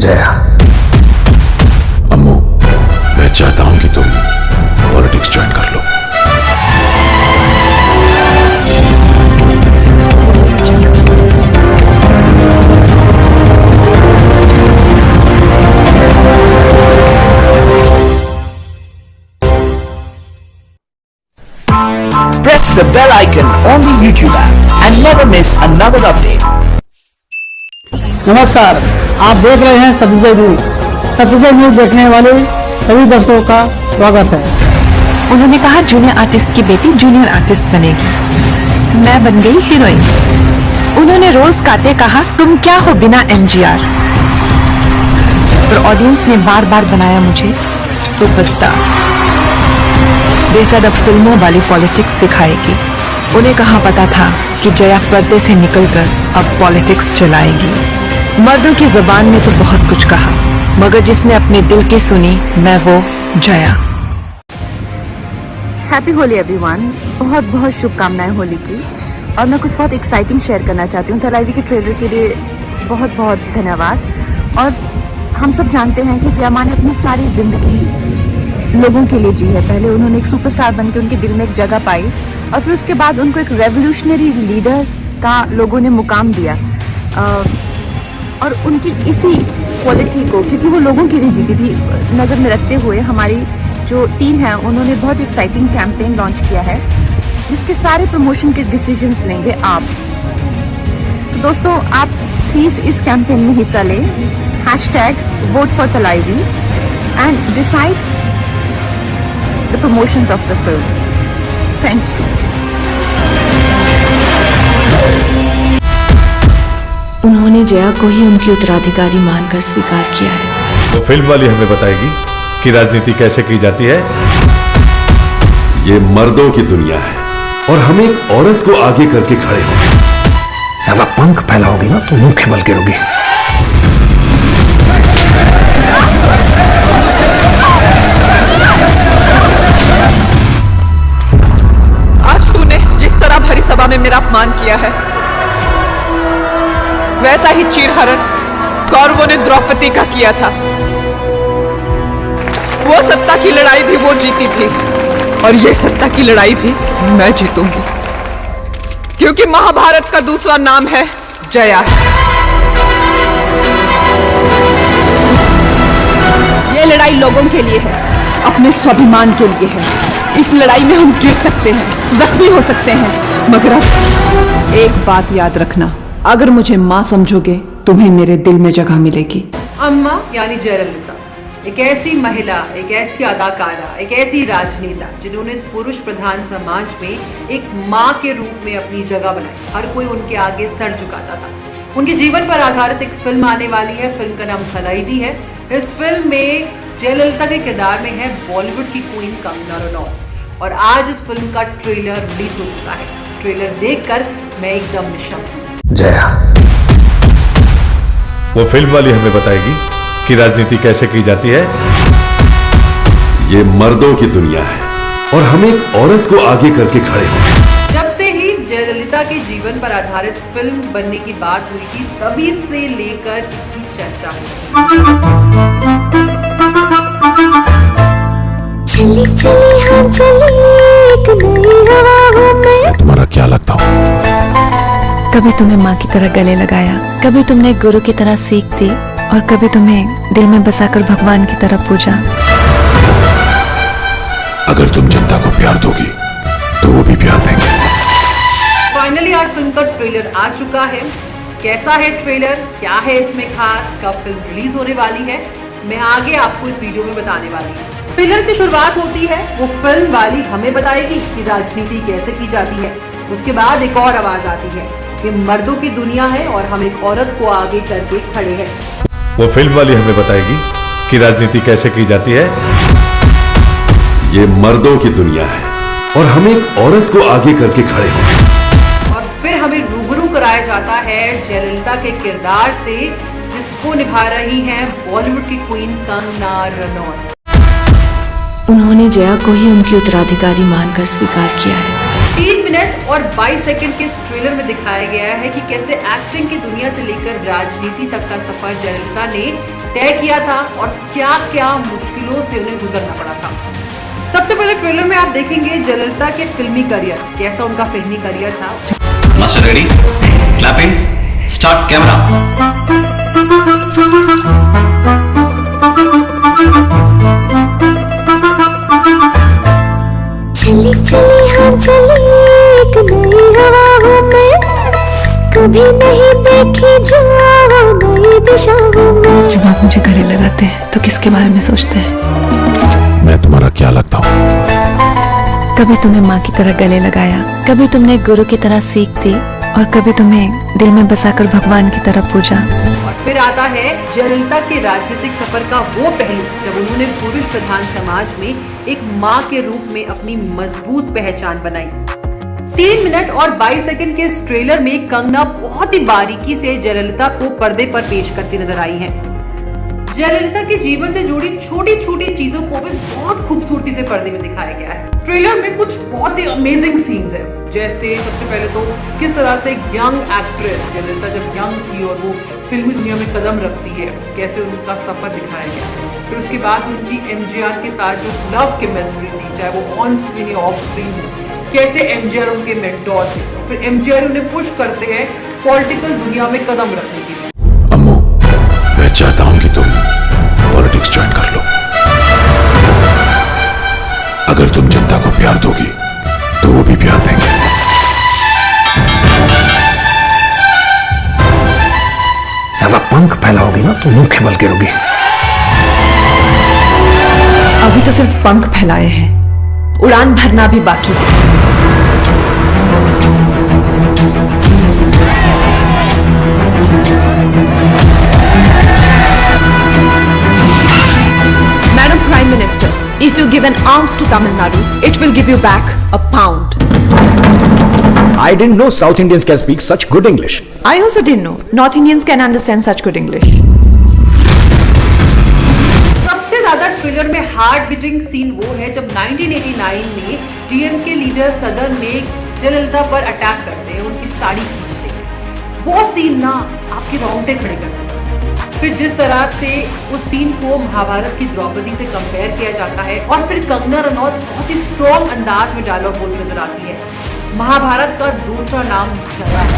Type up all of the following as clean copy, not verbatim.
जया, अम्मू, मैं चाहता हूं कि तुम पॉलिटिक्स ज्वाइन कर लो। Press the bell icon on the YouTube app and never miss another update. नमस्कार, आप देख रहे हैं सत्यजय न्यूज। सत्यजय न्यूज देखने वाले सभी दर्शकों का स्वागत है। उन्होंने कहा जूनियर आर्टिस्ट की बेटी जूनियर आर्टिस्ट बनेगी। मैं बन गई हीरोइन। उन्होंने रोल्स काटे, कहा तुम क्या हो बिना एमजीआर। पर ऑडियंस ने बार बार बनाया मुझे सुपरस्टार। दे सेड अब फिल्मों वाली पॉलिटिक्स सिखाएगी। उन्हें कहाँ पता था कि जया पर्दे से निकलकर अब पॉलिटिक्स चलाएगी। मर्दों की जुबान ने तो बहुत कुछ कहा, मगर जिसने अपने दिल की सुनी, मैं वो जया। Happy Holi everyone. बहुत बहुत शुभकामनाएं होली की। और मैं कुछ बहुत एक्साइटिंग शेयर करना चाहती हूँ। तलाईवी के ट्रेलर के लिए बहुत बहुत धन्यवाद। और हम सब जानते हैं कि जया मां ने अपनी सारी जिंदगी लोगों के लिए जी है। पहले उन्होंने एक सुपरस्टार बनकर उनके दिल में एक जगह पाई, और फिर उसके बाद उनको एक रेवोल्यूशनरी लीडर का लोगों ने मुकाम दिया। और उनकी इसी क्वालिटी को, क्योंकि वो लोगों के लिए जीती थी, नज़र में रखते हुए हमारी जो टीम है उन्होंने बहुत एक्साइटिंग कैंपेन लॉन्च किया है, जिसके सारे प्रमोशन के डिसीजंस लेंगे आप। तो दोस्तों, आप प्लीज़ इस कैंपेन में हिस्सा लें। #VoteForTalaivi and decide the promotions of the film. Thank you. उन्होंने जया को ही उनकी उत्तराधिकारी मानकर स्वीकार किया है। वो फिल्म वाली हमें बताएगी कि राजनीति कैसे की जाती है। ये मर्दों की दुनिया है और हम एक औरत को आगे करके खड़े हैं। साला पंख फैलाओगी ना तो मुंह बल गिरोगी। आज तूने जिस तरह भरी सभा में मेरा अपमान किया है, वैसा ही चीरहरण कौरवों ने द्रौपदी का किया था। वो सत्ता की लड़ाई भी वो जीती थी, और ये सत्ता की लड़ाई भी मैं जीतूंगी, क्योंकि महाभारत का दूसरा नाम है जया। ये लड़ाई लोगों के लिए है, अपने स्वाभिमान के लिए है। इस लड़ाई में हम गिर सकते हैं, जख्मी हो सकते हैं, मगर अब एक बात याद रखना, अगर मुझे माँ समझोगे, तुम्हें मेरे दिल में जगह मिलेगी। अम्मा यानी जयललिता एक ऐसी महिला, एक ऐसी अदाकारा, एक ऐसी राजनेता जिन्होंने इस पुरुष प्रधान समाज में एक माँ के रूप में अपनी जगह बनाई। हर कोई उनके आगे सर झुकाता था। उनके जीवन पर आधारित एक फिल्म आने वाली है। फिल्म का नाम तलाईवी है। इस फिल्म में जयललिता के किरदार में है बॉलीवुड की क्वीन कंगना रनौत। और आज इस फिल्म का ट्रेलर रिलीज हो चुका है। ट्रेलर देखकर मैं एकदम निशक्त हूँ। जया, वो फिल्म वाली हमें बताएगी कि राजनीति कैसे की जाती है। ये मर्दों की दुनिया है और हम एक औरत को आगे करके खड़े हैं। जब से ही जयललिता के जीवन पर आधारित फिल्म बनने की बात हुई थी, तभी से लेकर इसकी चर्चा हुई। चली चली हाँ चली एक नई हवा में। तुम्हारा क्या लगता हो? कभी तुम्हें माँ की तरह गले लगाया, कभी तुमने गुरु की तरह सीख दी, और कभी तुम्हें दिल में बसाकर भगवान की तरह पूजा। अगर तुम जनता को प्यार दोगी तो वो भी प्यार देंगे। फाइनली आज फिल्म का ट्रेलर आ चुका है। कैसा है ट्रेलर, क्या है इसमें खास, कब फिल्म रिलीज होने वाली है, मैं आगे आपको इस वीडियो में बताने वाली हूँ। ट्रेलर की शुरुआत होती है, वो फिल्म वाली हमें बताएगी कि राजनीति कैसे की जाती है। उसके बाद एक और आवाज आती है कि मर्दों की दुनिया है और हम एक औरत को आगे करके खड़े हैं। वो फिल्म वाली हमें बताएगी कि राजनीति कैसे की जाती है। ये मर्दों की दुनिया है और हम एक औरत को आगे करके खड़े हैं। और फिर हमें रूबरू कराया जाता है जयललिता के किरदार से, जिसको निभा रही हैं बॉलीवुड की क्वीन कंगना रनौत। उन्होंने जया को ही उनकी उत्तराधिकारी मानकर स्वीकार किया है। 3 मिनट और 22 सेकंड के इस ट्रेलर में दिखाया गया है कि कैसे एक्टिंग की दुनिया से लेकर राजनीति तक का सफर जयललिता ने तय किया था और क्या क्या मुश्किलों से उन्हें गुजरना पड़ा था। सबसे पहले ट्रेलर में आप देखेंगे जयललिता के फिल्मी करियर, कैसा उनका फिल्मी करियर था। Master ready, clapping, start camera. चली चली हाँ चली एक नई हवा में, कभी नहीं देखी जो नई दिशा में। जब आप मुझे गले लगाते हैं तो किसके बारे में सोचते हैं? मैं तुम्हारा क्या लगता हूँ? कभी तुम्हें माँ की तरह गले लगाया, कभी तुमने गुरु की तरह सीख दी और कभी तुम्हें दिल में बसाकर भगवान की तरह पूजा। और फिर आता है जयललिता के राजनीतिक सफर का वो पहलू जब उन्होंने पुरुष प्रधान समाज में एक मां के रूप में अपनी मजबूत पहचान बनाई। 3 मिनट और 22 सेकंड के इस ट्रेलर में कंगना बहुत ही बारीकी से जयललिता को पर्दे पर पेश करती नजर आई हैं। जयललिता के जीवन से जुड़ी छोटी छोटी चीजों को भी बहुत खूबसूरती से पर्दे में दिखाया गया है। ट्रेलर में कुछ बहुत ही अमेजिंग सीन्स हैं, जैसे सबसे पहले तो किस तरह से एक यंग एक्ट्रेस जयललिता जब यंग थी और वो फिल्मी दुनिया में कदम रखती है, कैसे उनका सफर दिखाया गया। फिर उसके बाद उनकी एमजीआर के साथ जो लव केमिस्ट्री थी, चाहे वो ऑन स्क्रीन या ऑफ स्क्रीन हो, कैसे एमजीआर उनके मेंटोर थे, फिर एमजीआर उन्हें पुश करते हैं पॉलिटिकल दुनिया में कदम रखने के लिए। अम्मू, मैं चाहता हूं कि तुम पॉलिटिक्स ज्वाइन कर लो। अगर तुम जनता को प्यार दोगी तो वो भी प्यार देंगे। साला पंख फैलाओगी ना तो मुंह बल गिरोगी। अभी तो सिर्फ पंख फैलाए हैं, उड़ान भरना भी बाकी है। Madam Prime Minister, if you give an ounce to Tamil Nadu, it will give you back a pound. I didn't know South Indians can speak such good English. I also didn't know North Indians can understand such good English. सबसे ज्यादा trailer में heart beating scene वो है जब 1989 में DMK leader सदन में जयललिता पर अटैक करते हैं, उनकी साड़ी खींचते हैं। वो सीन ना आपके रोंगटे खड़े कर देता है। फिर जिस तरह से उस सीन को महाभारत की द्रौपदी से कंपेयर किया जाता है और फिर कंगना रनौत बहुत ही स्ट्रॉन्ग अंदाज में डायलॉग बोलती नजर आती है। महाभारत का दूसरा नाम जया है।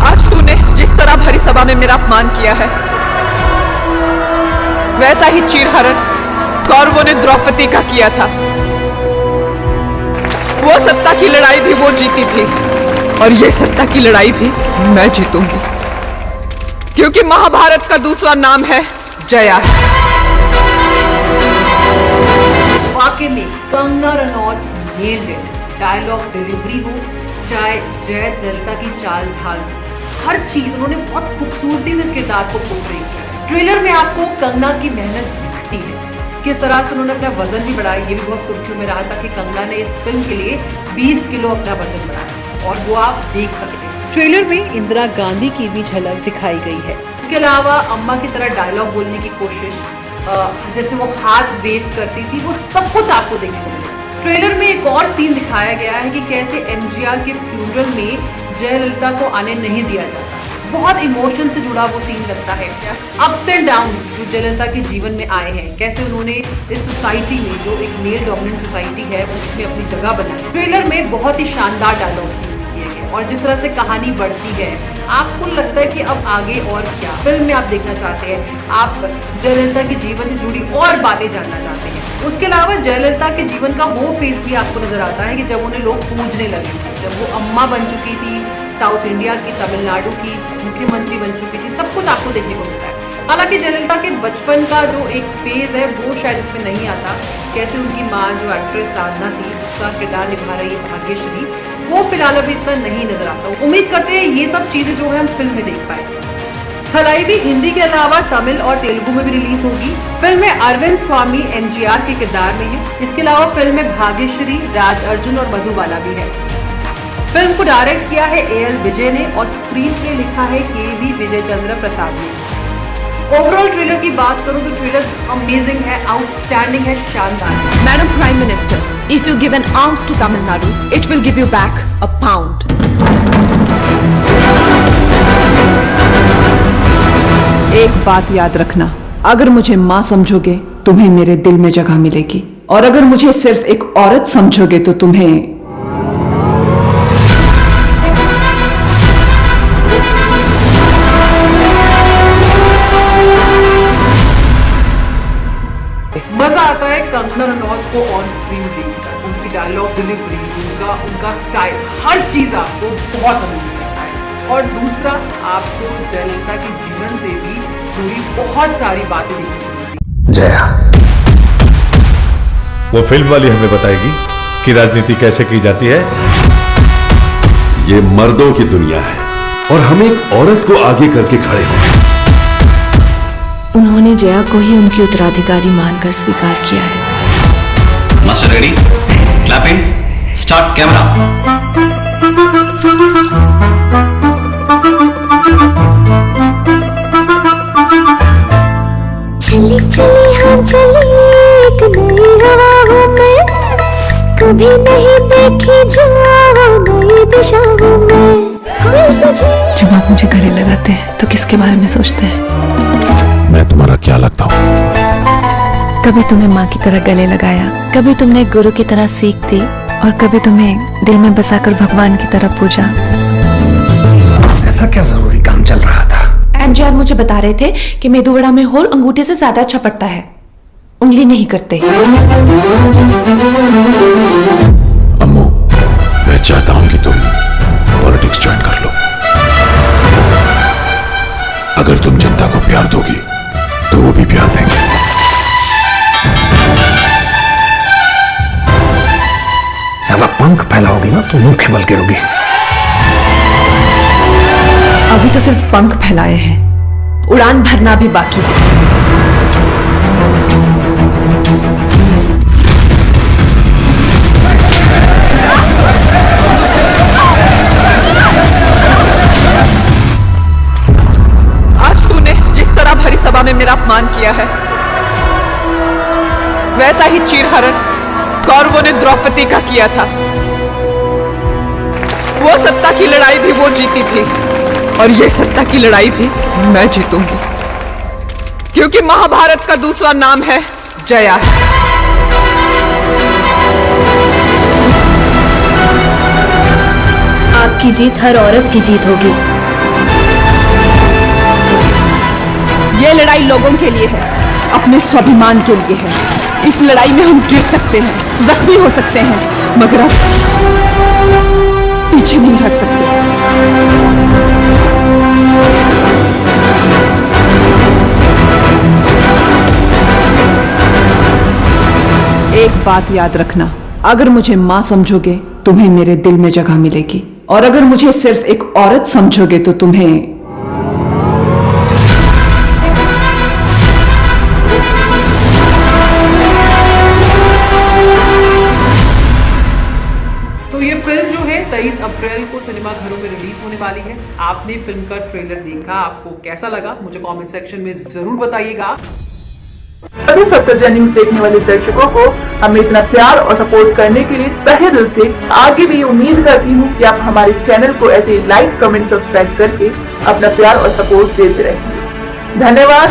आज तूने जिस तरह भरी सभा में मेरा अपमान किया है, वैसा ही चीरहरण कौरवों ने द्रौपदी का किया था। वो सत्ता की लड़ाई भी वो जीती थी और ये सत्ता की लड़ाई भी मैं जीतूंगी, क्योंकि महाभारत का दूसरा नाम है जया। वाकई में Kangana Ranaut nailed it. Dialogue delivery हो, चाहे जयललिता की चाल ढाल, हर चीज उन्होंने बहुत खूबसूरती से इस किरदार को पोर्ट्रे किया। ट्रेलर में आपको कंगना की मेहनत दिखती है, किस तरह से उन्होंने अपना वजन भी बढ़ाया। ये भी बहुत सुर्खियों में रहा था कि कंगना ने इस फिल्म के लिए 20 किलो अपना वजन बढ़ाया और वो आप देख सकते हैं। ट्रेलर में इंदिरा गांधी की भी झलक दिखाई गई है। इसके अलावा अम्मा की तरह डायलॉग बोलने की कोशिश, जैसे वो हाथ वेव करती थी, वो सब कुछ आपको देखने को मिला। ट्रेलर में एक और सीन दिखाया गया है कि कैसे एमजीआर के फ्यूनरल में जयललिता को आने नहीं दिया जाता। बहुत इमोशन से जुड़ा वो सीन लगता है। अप्स एंड डाउन्स जो जयललिता के जीवन में आए हैं, कैसे उन्होंने इस सोसाइटी में, जो एक मेल डोमिनेंट सोसाइटी है, उसमें अपनी जगह बनाई। ट्रेलर में बहुत ही शानदार डायलॉग यूज किए गए और जिस तरह से कहानी बढ़ती है, आपको लगता है कि अब आगे और क्या फिल्म में आप देखना चाहते हैं। आप जयललिता के जीवन से जुड़ी और बातें जानना चाहते हैं। उसके अलावा जयललिता के जीवन का वो फेज भी आपको नजर आता है कि जब उन्हें लोग पूजने लगे, जब वो अम्मा बन चुकी थी, साउथ इंडिया की, तमिलनाडु की मुख्यमंत्री बन चुकी थी। सब कुछ आपको देखने को मिलता है। हालांकि जयललिता के बचपन का जो एक फेज है वो शायद इसमें नहीं आता। कैसे उनकी माँ जो एक्ट्रेस साधना थी, उसका किरदार निभा रही है भाग्यश्री, वो फिलहाल अभी इतना नहीं नजर आता। उम्मीद करते हैं ये सब चीजें जो है हम फिल्म में देख पाए। थलाइवी हिंदी के अलावा तमिल और तेलुगु में भी रिलीज होगी। फिल्म में अरविंद स्वामी एमजीआर के किरदार में है। इसके अलावा फिल्म में भाग्यश्री, राज अर्जुन और मधुबाला भी है। फिल्म को डायरेक्ट किया है एएल विजय ने और स्क्रीन प्ले लिखा है केवी विजय चंद्र प्रसाद ने। ओवरऑल ट्रेलर की बात करूं तो ट्रेलर अमेजिंग है, आउटस्टैंडिंग है, शानदार है। Madam Prime Minister, if you give an ounce to Tamil Nadu, it will give you back a pound. एक बात याद रखना, अगर मुझे माँ समझोगे तुम्हें मेरे दिल में जगह मिलेगी, और अगर मुझे सिर्फ एक औरत समझोगे तो तुम्हें मजा आता है कंगना रनौत को ऑन स्क्रीन देखकर। उनकी डायलॉग डिलीवरी, उनका स्टाइल, हर चीज आपको बहुत अमेजिंग लगता है। और दूसरा, आपको जयललिता के जीवन से भी जुड़ी बहुत सारी बातें देखने को मिलती। जया, वो फिल्म वाली हमें बताएगी कि राजनीति कैसे की जाती है। ये मर्दों की दुनिया है और हम एक औरत को आगे करके खड़े हैं। उन्होंने जया को ही उनकी उत्तराधिकारी मानकर स्वीकार किया है। Master ready, clapping, start camera. चली चली हाँ चली एक नई हवा में, कभी नहीं देखी जो नई दिशा में। जब आप मुझे गले लगाते हैं तो किसके बारे में सोचते हैं? मैं तुम्हारा क्या लगता हूँ? कभी तुम्हें माँ की तरह गले लगाया, कभी तुमने गुरु की तरह सीख दी, और कभी तुम्हें दिल में बसाकर भगवान की तरह पूजा। ऐसा क्या जरूरी काम चल रहा था? एमजीआर मुझे बता रहे थे कि मेदू वड़ा में होल अंगूठे से ज्यादा अच्छा पड़ता है, उंगली नहीं करते। अम्मू, मैं चाहता हूँ कि तुम पॉलिटिक्स ज्वाइन कर लो। अगर तुम जनता को प्यार दोगी तो वो भी प्यार देंगे। ज्यादा पंख फैलाओगी ना तो मुंह खेबल गिरोगी। अभी तो सिर्फ पंख फैलाए हैं, उड़ान भरना भी बाकी है। आज तूने जिस तरह भरी सभा में मेरा अपमान किया है, वैसा ही चीरहरण कौरवों ने द्रौपदी का किया था। वो सत्ता की लड़ाई भी वो जीती थी, और ये सत्ता की लड़ाई भी मैं जीतूंगी, क्योंकि महाभारत का दूसरा नाम है जया। आपकी जीत हर औरत की जीत होगी। ये लड़ाई लोगों के लिए है, अपने स्वाभिमान के लिए है। इस लड़ाई में हम गिर सकते हैं, जख्मी हो सकते हैं, मगर अब पीछे नहीं हट सकते। एक बात याद रखना, अगर मुझे माँ समझोगे तुम्हें मेरे दिल में जगह मिलेगी, और अगर मुझे सिर्फ एक औरत समझोगे तो तुम्हें तो ये फिल्म जो है 23 अप्रैल को सिनेमा घरों में रिलीज होने वाली है। आपने फिल्म का ट्रेलर देखा, आपको कैसा लगा मुझे कमेंट सेक्शन में जरूर बताइएगा। सभी सत्तरजा न्यूज देखने वाले दर्शकों को हमें इतना प्यार और सपोर्ट करने के लिए तहे दिल से आगे भी उम्मीद करती हूँ कि आप हमारे चैनल को ऐसे लाइक, कमेंट, सब्सक्राइब करके अपना प्यार और सपोर्ट देते रहेंगे। धन्यवाद।